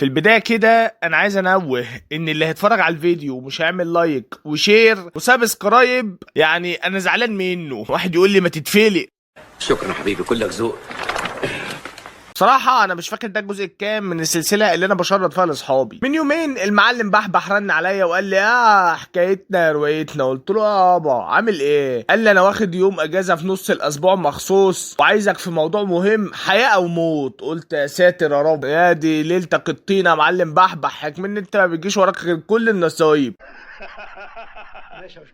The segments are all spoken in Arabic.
في البداية كده أنا عايز أنوه إن اللي هيتفرج على الفيديو ومش هيعمل لايك وشير وسابسكرايب يعني أنا زعلان منه. واحد يقول لي ما تتفلق. شكرا حبيبي، كلك ذوق. صراحة أنا مش فاكر ده الجزء الكام من السلسلة اللي أنا بشرط فيها لأصحابي. من يومين المعلم بحبح رن عليا وقال لي حكايتنا يا روايتنا. قلت له يابا عامل إيه؟ قال لي أنا واخد يوم أجازة في نص الأسبوع مخصوص وعايزك في موضوع مهم، حياة أو موت. قلت يا ساتر يا رب، يا دي ليلتك الطينة يا معلم بحبح، حكمن أنت ما بيجيش وراك غير كل النصايب.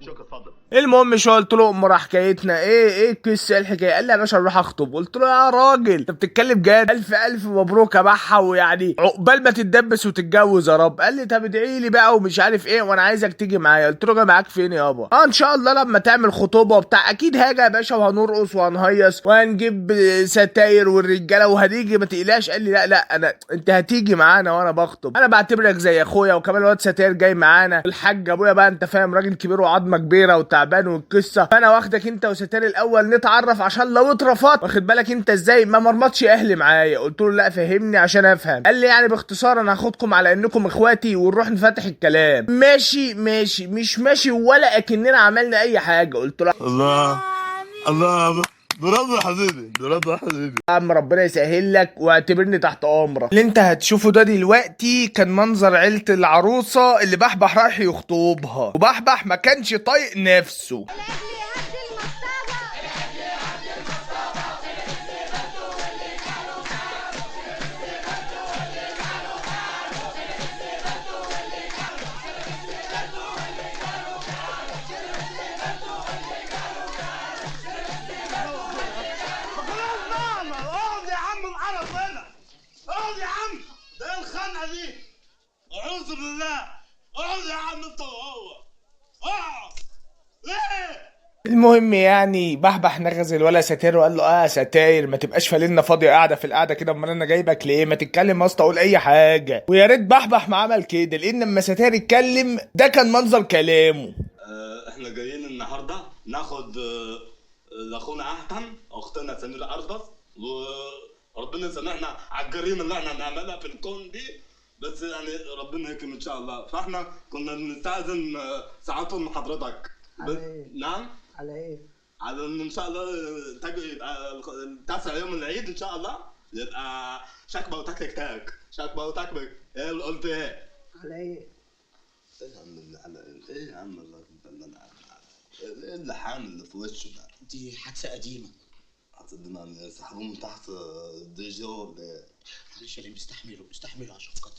شكرا، اتفضل. المهم شو قلت له امرا حكايتنا ايه القصه، ايه الحكايه؟ قال لي يا باشا نروح اخطب. قلت له يا راجل انت بتتكلم جد؟ الف مبروك يا بحه، ويعني عقبال ما تتدبس وتتجوز يا رب. قال لي طب ادعي لي بقى ومش عارف ايه وانا عايزك تيجي معايا. قلت له جاي معاك فين يابا؟ ان شاء الله لما تعمل خطوبه وبتاع اكيد هاجي يا باشا، وهنرقص وهنهيص وهنجيب ستاير والرجاله وهنيجي ما تقلقش. قال لي لا انت هتيجي معانا وانا بخطب، انا بعتبرك زي اخويا، وكمان الواد ستاير جاي معانا، الحاج ابويا بقى انت فاهم راجل كبير وعظمه كبيره وتعبان والقصه، فانا واخدك انت وستاير الاول نتعرف عشان لو اترفضت واخد بالك انت ازاي ما مرمطش اهلي معايا. قلت له لا فهمني عشان افهم. قال لي يعني باختصار انا هاخدكم على انكم اخواتي ونروح نفتح الكلام. ماشي مش ماشي ولا اكننا عملنا اي حاجه. قلت له الله برافو يا حبيبي، برافو يا حبيبي. يا عم ربنا يسهل لك واعتبرني تحت امرك. اللي انت هتشوفه ده دلوقتي كان منظر عيلة العروسة اللي بحبح رايح يخطبها، وبحبح ما كانش طايق نفسه. اقعد يا عم العرب هنا، اقعد يا عم، ده ايه الخنقه دي؟ اعوذ بالله، اقعد يا عم انت وهو، اقعد. ليه؟ المهم يعني بحبح نغزل ولا ستاير وقال له ستاير ما تبقاش فالنا فاضيه قاعده في القعده كده، امال انا جايبك ليه؟ ما تتكلم يا اسطى قول اي حاجه. ويا ريت بحبح ما عمل كده، لان لما ستاير اتكلم ده كان منظر كلامه. احنا جايين النهارده ناخد لاخونا اهتم اختنا سمير اربس، وربنا يسامحنا على الجريمه اللي احنا هنعملها في الكون دي، بس يعني ربنا يكرم ان شاء الله. فاحنا كنا بنستاذن ساعتهم من حضرتك. نعم على ايه؟ على ان شاء الله تجي يبقى 9 يوم العيد ان شاء الله يبقى شكبه وتكتك تاك، شكبه وتكتك. ايه اللي قلت ايه؟ على ايه؟ ايه يا عم ايه يا عم ايه اللحام اللي في وشه ده؟ دي حادثة قديمة. سحبوه من تحت الدي جي ولا ايه؟ معلش يا ليه، استحملوا عشان خاطر